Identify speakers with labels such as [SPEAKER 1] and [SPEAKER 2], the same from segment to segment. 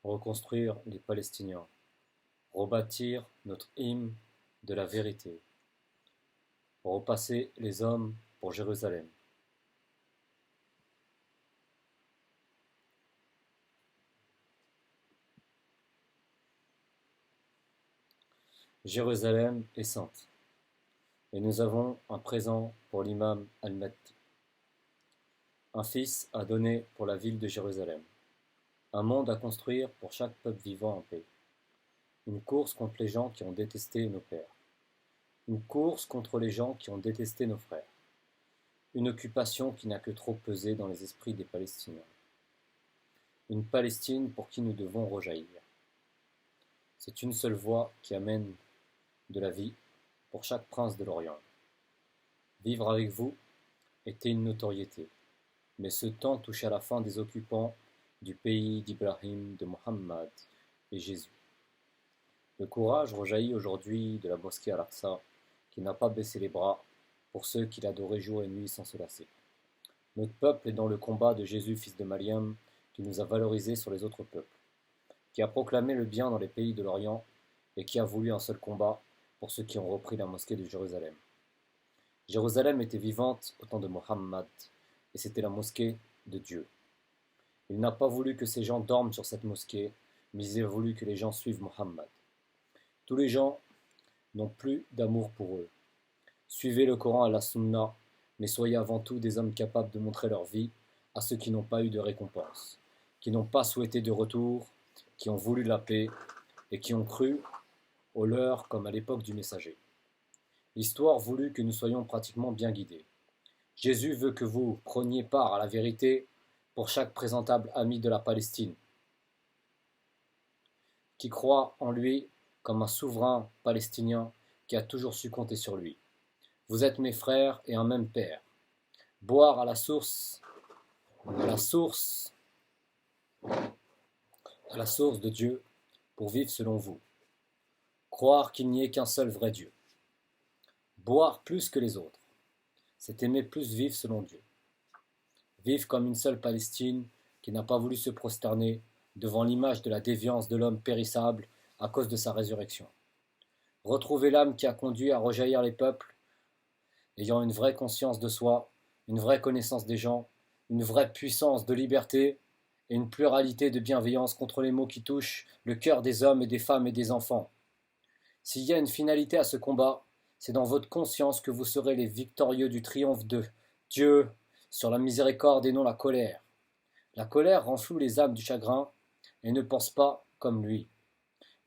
[SPEAKER 1] reconstruire les Palestiniens, rebâtir notre hymne de la vérité, repasser les hommes pour Jérusalem. Jérusalem est sainte, et nous avons un présent pour l'imam al-Mahdi. Un fils à donner pour la ville de Jérusalem, un monde à construire pour chaque peuple vivant en paix, une course contre les gens qui ont détesté nos pères, une course contre les gens qui ont détesté nos frères, une occupation qui n'a que trop pesé dans les esprits des Palestiniens, une Palestine pour qui nous devons rejaillir. C'est une seule voie qui amène de la vie pour chaque prince de l'Orient. Vivre avec vous était une notoriété, mais ce temps touche à la fin des occupants du pays d'Ibrahim, de Mohammed et Jésus. Le courage rejaillit aujourd'hui de la mosquée Al-Aqsa, qui n'a pas baissé les bras pour ceux qui l'adoraient jour et nuit sans se lasser. Notre peuple est dans le combat de Jésus, fils de Mariam, qui nous a valorisés sur les autres peuples, qui a proclamé le bien dans les pays de l'Orient et qui a voulu un seul combat pour ceux qui ont repris la mosquée de Jérusalem. Jérusalem était vivante au temps de Mohammed, et c'était la mosquée de Dieu. Il n'a pas voulu que ces gens dorment sur cette mosquée, mais il a voulu que les gens suivent Mohammed. Tous les gens n'ont plus d'amour pour eux. Suivez le Coran et la Sunna, mais soyez avant tout des hommes capables de montrer leur vie à ceux qui n'ont pas eu de récompense, qui n'ont pas souhaité de retour, qui ont voulu la paix et qui ont cru au leur comme à l'époque du messager. L'histoire voulut que nous soyons pratiquement bien guidés. Jésus veut que vous preniez part à la vérité pour chaque présentable ami de la Palestine, qui croit en lui comme un souverain palestinien qui a toujours su compter sur lui. Vous êtes mes frères et un même père. Boire à la source de Dieu pour vivre selon vous. Croire qu'il n'y ait qu'un seul vrai Dieu. Boire plus que les autres, c'est aimer plus vivre selon Dieu. Vivre comme une seule Palestine qui n'a pas voulu se prosterner devant l'image de la déviance de l'homme périssable à cause de sa résurrection. Retrouver l'âme qui a conduit à rejaillir les peuples, ayant une vraie conscience de soi, une vraie connaissance des gens, une vraie puissance de liberté et une pluralité de bienveillance contre les maux qui touchent le cœur des hommes et des femmes et des enfants. S'il y a une finalité à ce combat, c'est dans votre conscience que vous serez les victorieux du triomphe de Dieu sur la miséricorde et non la colère. La colère renfloue les âmes du chagrin et ne pense pas comme lui.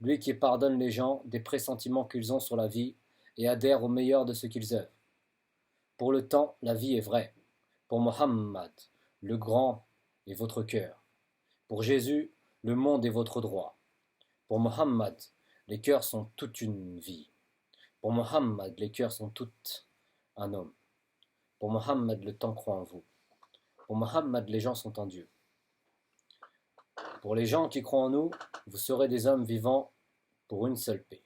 [SPEAKER 1] Lui qui pardonne les gens des pressentiments qu'ils ont sur la vie et adhère au meilleur de ce qu'ils œuvrent. Pour le temps, la vie est vraie. Pour Mohammed, le grand est votre cœur. Pour Jésus, le monde est votre droit. Pour Mohammed, les cœurs sont toute une vie. Pour Mohammed, les cœurs sont tout un homme. Pour Mohammed, le temps croit en vous. Pour Mohammed, les gens sont en Dieu. Pour les gens qui croient en nous, vous serez des hommes vivants pour une seule paix.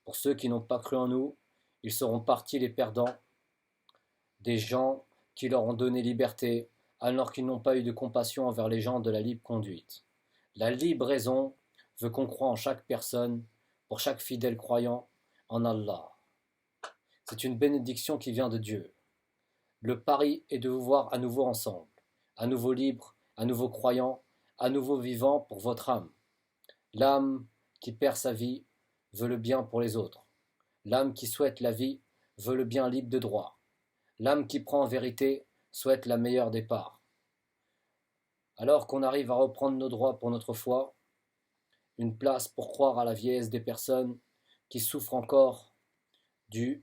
[SPEAKER 1] Pour ceux qui n'ont pas cru en nous, ils seront partis les perdants, des gens qui leur ont donné liberté, alors qu'ils n'ont pas eu de compassion envers les gens de la libre conduite. La libre raison veut qu'on croie en chaque personne, pour chaque fidèle croyant, en Allah. C'est une bénédiction qui vient de Dieu. Le pari est de vous voir à nouveau ensemble, à nouveau libres, à nouveau croyants, à nouveau vivants pour votre âme. L'âme qui perd sa vie veut le bien pour les autres. L'âme qui souhaite la vie veut le bien libre de droit. L'âme qui prend en vérité souhaite la meilleure des parts. Alors qu'on arrive à reprendre nos droits pour notre foi, une place pour croire à la vieillesse des personnes qui souffrent encore du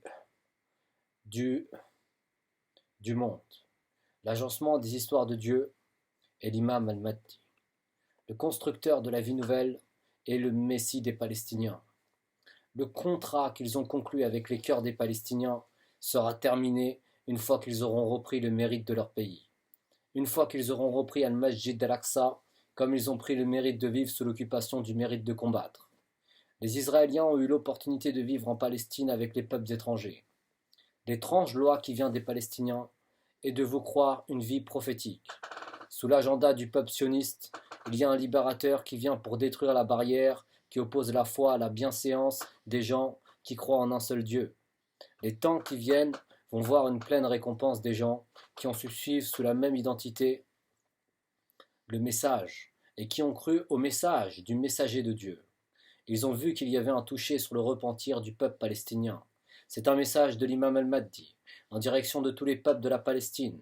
[SPEAKER 1] monde. L'agencement des histoires de Dieu est l'imam al-Mahdi, le constructeur de la vie nouvelle et le messie des Palestiniens. Le contrat qu'ils ont conclu avec les cœurs des Palestiniens sera terminé une fois qu'ils auront repris le mérite de leur pays. Une fois qu'ils auront repris Al-Masjid al-Aqsa, comme ils ont pris le mérite de vivre sous l'occupation du mérite de combattre. Les Israéliens ont eu l'opportunité de vivre en Palestine avec les peuples étrangers. L'étrange loi qui vient des Palestiniens est de vous croire une vie prophétique, sous l'agenda du peuple sioniste Il y a un libérateur qui vient pour détruire la barrière qui oppose la foi à la bienséance des gens qui croient en un seul Dieu. Les temps qui viennent vont voir une pleine récompense des gens qui ont su suivre sous la même identité le message et qui ont cru au message du messager de Dieu. Ils ont vu qu'il y avait un toucher sur le repentir du peuple palestinien. C'est un message de l'imam al-Mahdi, en direction de tous les peuples de la Palestine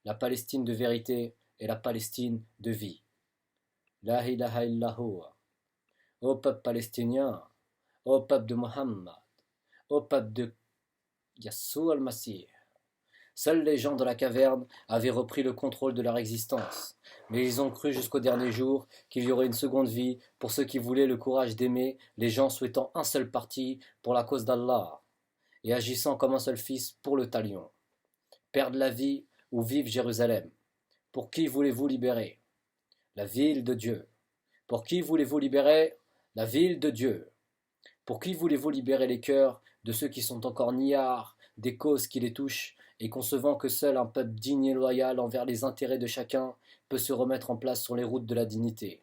[SPEAKER 1] de vérité et la Palestine de vie. La ilaha illahu. Ô peuple palestinien, ô peuple de Mohammed, ô peuple de Yassou al-Masih. Seuls les gens de la caverne avaient repris le contrôle de leur existence, mais ils ont cru jusqu'au dernier jour qu'il y aurait une seconde vie pour ceux qui voulaient le courage d'aimer les gens souhaitant un seul parti pour la cause d'Allah et agissant comme un seul fils pour le talion. Perdre la vie ou vivre Jérusalem. Pour qui voulez-vous libérer? La ville de Dieu. Pour qui voulez-vous libérer? La ville de Dieu. Pour qui voulez-vous libérer les cœurs de ceux qui sont encore niards des causes qui les touchent et concevant que seul un peuple digne et loyal envers les intérêts de chacun peut se remettre en place sur les routes de la dignité.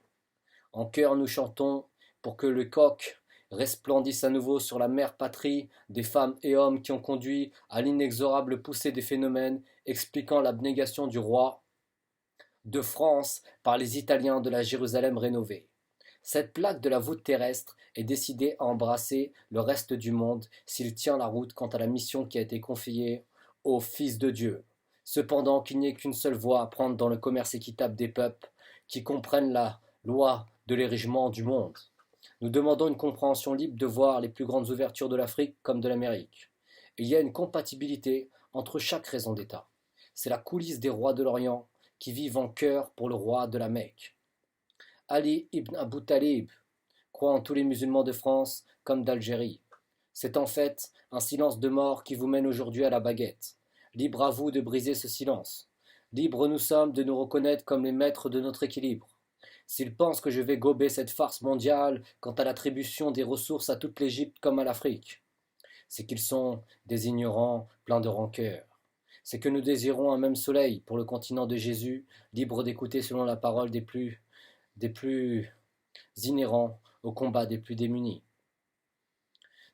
[SPEAKER 1] En chœur nous chantons pour que le coq resplendisse à nouveau sur la mère patrie des femmes et hommes qui ont conduit à l'inexorable poussée des phénomènes expliquant l'abnégation du roi de France par les Italiens de la Jérusalem rénovée. Cette plaque de la voûte terrestre est décidée à embrasser le reste du monde s'il tient la route quant à la mission qui a été confiée au Fils de Dieu. Cependant qu'il n'y ait qu'une seule voie à prendre dans le commerce équitable des peuples, qui comprennent la loi de l'érigement du monde. Nous demandons une compréhension libre de voir les plus grandes ouvertures de l'Afrique comme de l'Amérique. Il y a une compatibilité entre chaque raison d'État. C'est la coulisse des rois de l'Orient qui vivent en chœur pour le roi de la Mecque. Ali ibn Abu Talib croit en tous les musulmans de France comme d'Algérie. C'est en fait un silence de mort qui vous mène aujourd'hui à la baguette. Libre à vous de briser ce silence. Libres nous sommes de nous reconnaître comme les maîtres de notre équilibre. S'ils pensent que je vais gober cette farce mondiale quant à l'attribution des ressources à toute l'Égypte comme à l'Afrique, c'est qu'ils sont des ignorants pleins de rancœur. C'est que nous désirons un même soleil pour le continent de Jésus, libre d'écouter selon la parole des plus inhérents au combat des plus démunis.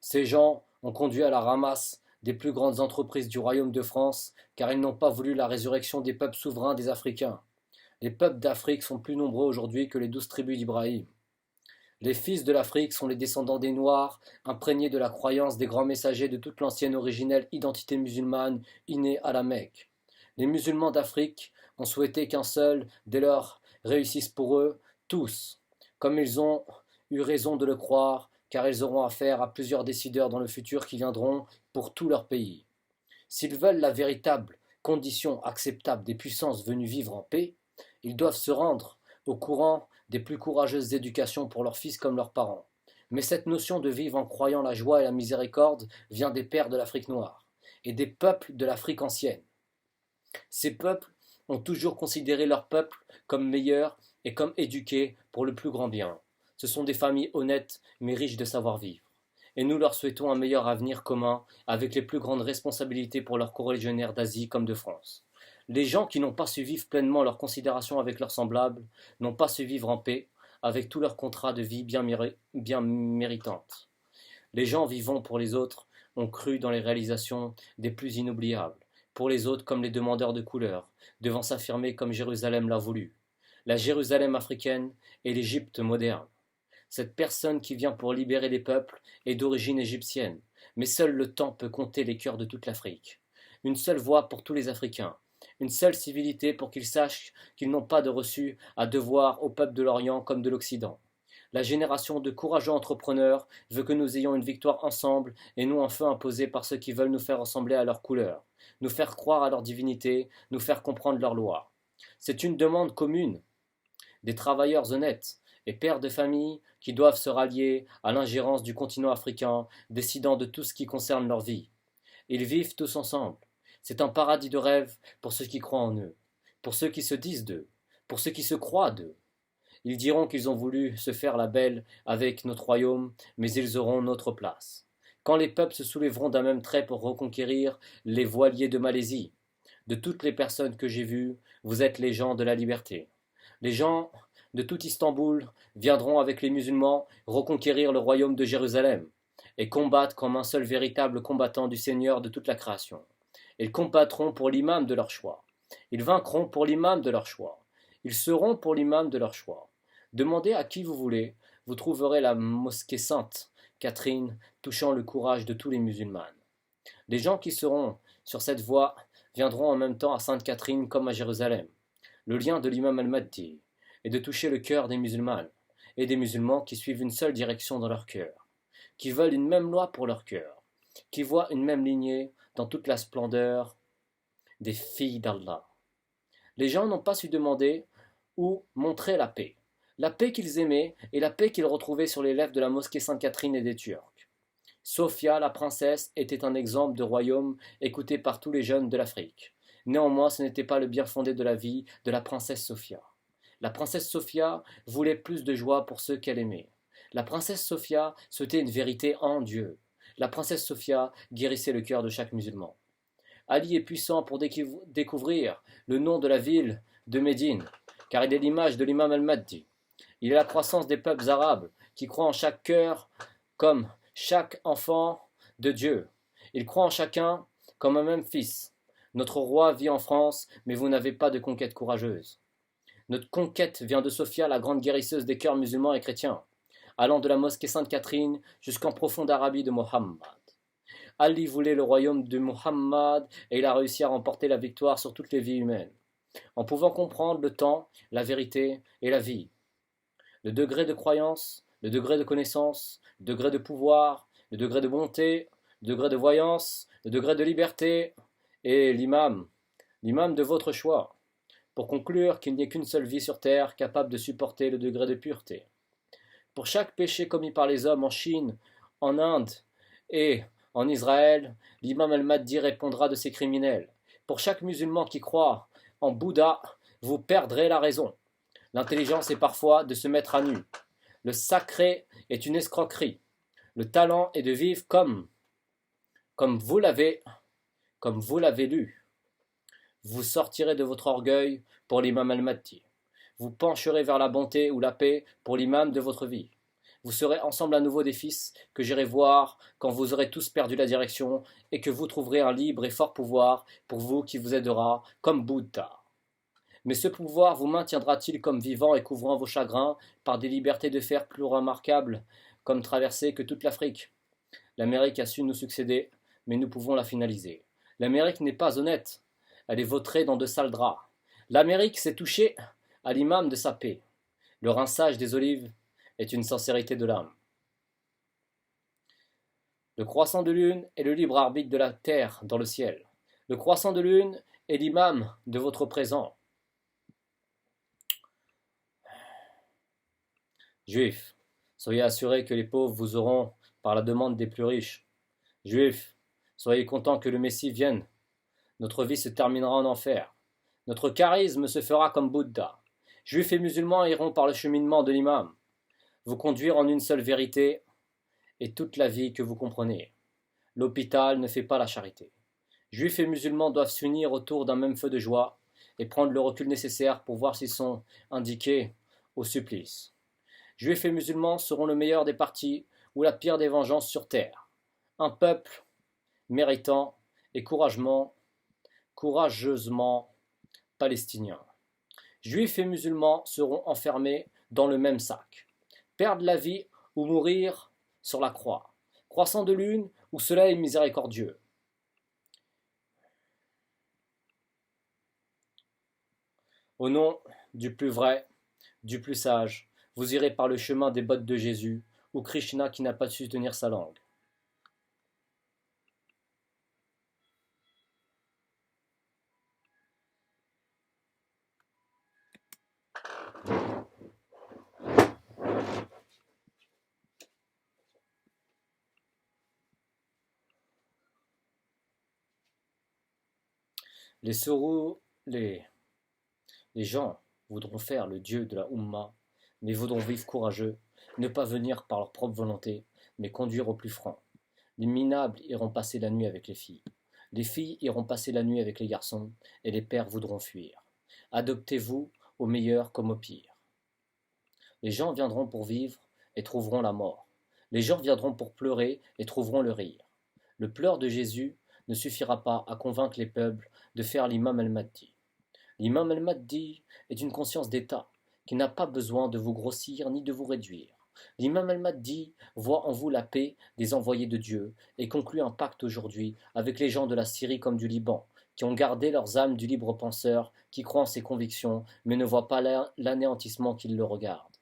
[SPEAKER 1] Ces gens ont conduit à la ramasse des plus grandes entreprises du royaume de France, car ils n'ont pas voulu la résurrection des peuples souverains des Africains. Les peuples d'Afrique sont plus nombreux aujourd'hui que les 12 tribus d'Ibrahim. Les fils de l'Afrique sont les descendants des Noirs, imprégnés de la croyance des grands messagers de toute l'ancienne originelle identité musulmane innée à la Mecque. Les musulmans d'Afrique ont souhaité qu'un seul, dès lors, réussisse pour eux, tous, comme ils ont eu raison de le croire, car ils auront affaire à plusieurs décideurs dans le futur qui viendront pour tout leur pays. S'ils veulent la véritable condition acceptable des puissances venues vivre en paix, ils doivent se rendre au courant des plus courageuses éducations pour leurs fils comme leurs parents. Mais cette notion de vivre en croyant la joie et la miséricorde vient des pères de l'Afrique noire et des peuples de l'Afrique ancienne. Ces peuples ont toujours considéré leur peuple comme meilleur et comme éduqué pour le plus grand bien. Ce sont des familles honnêtes mais riches de savoir-vivre. Et nous leur souhaitons un meilleur avenir commun avec les plus grandes responsabilités pour leurs corrégionnaires d'Asie comme de France. Les gens qui n'ont pas su vivre pleinement leur considération avec leurs semblables n'ont pas su vivre en paix avec tous leurs contrats de vie bien méritantes. Les gens vivant pour les autres ont cru dans les réalisations des plus inoubliables, pour les autres comme les demandeurs de couleurs, devant s'affirmer comme Jérusalem l'a voulu, la Jérusalem africaine et l'Égypte moderne. Cette personne qui vient pour libérer les peuples est d'origine égyptienne, mais seul le temps peut compter les cœurs de toute l'Afrique. Une seule voix pour tous les Africains, une seule civilité pour qu'ils sachent qu'ils n'ont pas de reçu à devoir au peuple de l'Orient comme de l'Occident. La génération de courageux entrepreneurs veut que nous ayons une victoire ensemble et non un feu imposé par ceux qui veulent nous faire ressembler à leur couleur, nous faire croire à leur divinité, nous faire comprendre leurs lois. C'est une demande commune des travailleurs honnêtes et pères de famille qui doivent se rallier à l'ingérence du continent africain, décidant de tout ce qui concerne leur vie. Ils vivent tous ensemble. C'est un paradis de rêve pour ceux qui croient en eux, pour ceux qui se disent d'eux, pour ceux qui se croient d'eux. Ils diront qu'ils ont voulu se faire la belle avec notre royaume, mais ils auront notre place. Quand les peuples se soulèveront d'un même trait pour reconquérir les voiliers de Malaisie, de toutes les personnes que j'ai vues, vous êtes les gens de la liberté. Les gens de tout Istanbul viendront avec les musulmans reconquérir le royaume de Jérusalem et combattre comme un seul véritable combattant du Seigneur de toute la création. Ils combattront pour l'imam de leur choix. Ils vaincront pour l'imam de leur choix. Ils seront pour l'imam de leur choix. Demandez à qui vous voulez, vous trouverez la mosquée sainte Catherine touchant le courage de tous les musulmans. Les gens qui seront sur cette voie viendront en même temps à Sainte Catherine comme à Jérusalem. Le lien de l'imam al-Mahdi est de toucher le cœur des musulmans et des musulmans qui suivent une seule direction dans leur cœur, qui veulent une même loi pour leur cœur, qui voient une même lignée dans toute la splendeur des filles d'Allah. Les gens n'ont pas su demander ou montrer la paix qu'ils aimaient et la paix qu'ils retrouvaient sur les lèvres de la mosquée Sainte-Catherine et des Turcs. Sophia, la princesse, était un exemple de royaume écouté par tous les jeunes de l'Afrique. Néanmoins, ce n'était pas le bien fondé de la vie de la princesse Sophia. La princesse Sophia voulait plus de joie pour ceux qu'elle aimait. La princesse Sophia souhaitait une vérité en Dieu. La princesse Sophia guérissait le cœur de chaque musulman. Ali est puissant pour découvrir le nom de la ville de Médine, car il est l'image de l'imam al-Mahdi. Il est la croissance des peuples arabes qui croient en chaque cœur comme chaque enfant de Dieu. Il croit en chacun comme un même fils. Notre roi vit en France, mais vous n'avez pas de conquête courageuse. Notre conquête vient de Sophia, la grande guérisseuse des cœurs musulmans et chrétiens, allant de la mosquée Sainte-Catherine jusqu'en profonde Arabie de Mohammed. Ali voulait le royaume de Muhammad et il a réussi à remporter la victoire sur toutes les vies humaines, en pouvant comprendre le temps, la vérité et la vie. Le degré de croyance, le degré de connaissance, le degré de pouvoir, le degré de bonté, le degré de voyance, le degré de liberté et l'imam de votre choix, pour conclure qu'il n'y ait qu'une seule vie sur terre capable de supporter le degré de pureté. Pour chaque péché commis par les hommes en Chine, en Inde et en Israël, l'imam al-Mahdi répondra de ces criminels. Pour chaque musulman qui croit en Bouddha, vous perdrez la raison. L'intelligence est parfois de se mettre à nu. Le sacré est une escroquerie. Le talent est de vivre comme vous l'avez lu. Vous sortirez de votre orgueil pour l'imam al-Mahdi. Vous pencherez vers la bonté ou la paix pour l'imam de votre vie. Vous serez ensemble à nouveau des fils que j'irai voir quand vous aurez tous perdu la direction et que vous trouverez un libre et fort pouvoir pour vous qui vous aidera comme Bouddha. Mais ce pouvoir vous maintiendra-t-il comme vivant et couvrant vos chagrins par des libertés de fer plus remarquables comme traverser que toute l'Afrique? L'Amérique a su nous succéder, mais nous pouvons la finaliser. L'Amérique n'est pas honnête, elle est vautrée dans de sales draps. L'Amérique s'est touchée à l'imam de sa paix. Le rinçage des olives est une sincérité de l'âme. Le croissant de lune est le libre arbitre de la terre dans le ciel. Le croissant de lune est l'imam de votre présent. Juifs, soyez assurés que les pauvres vous auront par la demande des plus riches. Juifs, soyez contents que le Messie vienne. Notre vie se terminera en enfer. Notre charisme se fera comme Bouddha. Juifs et musulmans iront par le cheminement de l'imam, vous conduire en une seule vérité et toute la vie que vous comprenez. L'hôpital ne fait pas la charité. Juifs et musulmans doivent s'unir autour d'un même feu de joie et prendre le recul nécessaire pour voir s'ils sont indiqués au supplice. Juifs et musulmans seront le meilleur des partis ou la pire des vengeances sur terre. Un peuple méritant et courageusement palestinien. Juifs et musulmans seront enfermés dans le même sac. Perdre la vie ou mourir sur la croix. Croissant de lune ou soleil miséricordieux. Au nom du plus vrai, du plus sage, vous irez par le chemin des bottes de Jésus, ou Krishna qui n'a pas su tenir sa langue. Les gens voudront faire le Dieu de la Oumma, mais voudront vivre courageux, ne pas venir par leur propre volonté, mais conduire au plus franc. Les minables iront passer la nuit avec les filles. Les filles iront passer la nuit avec les garçons, et les pères voudront fuir. Adoptez-vous au meilleur comme au pire. Les gens viendront pour vivre et trouveront la mort. Les gens viendront pour pleurer et trouveront le rire. Le pleur de Jésus ne suffira pas à convaincre les peuples de faire l'imam al-Mahdi. L'imam al-Mahdi est une conscience d'État qui n'a pas besoin de vous grossir ni de vous réduire. L'imam al-Mahdi voit en vous la paix des envoyés de Dieu et conclut un pacte aujourd'hui avec les gens de la Syrie comme du Liban, qui ont gardé leurs âmes du libre penseur, qui croient en ses convictions, mais ne voient pas l'anéantissement qui le regarde.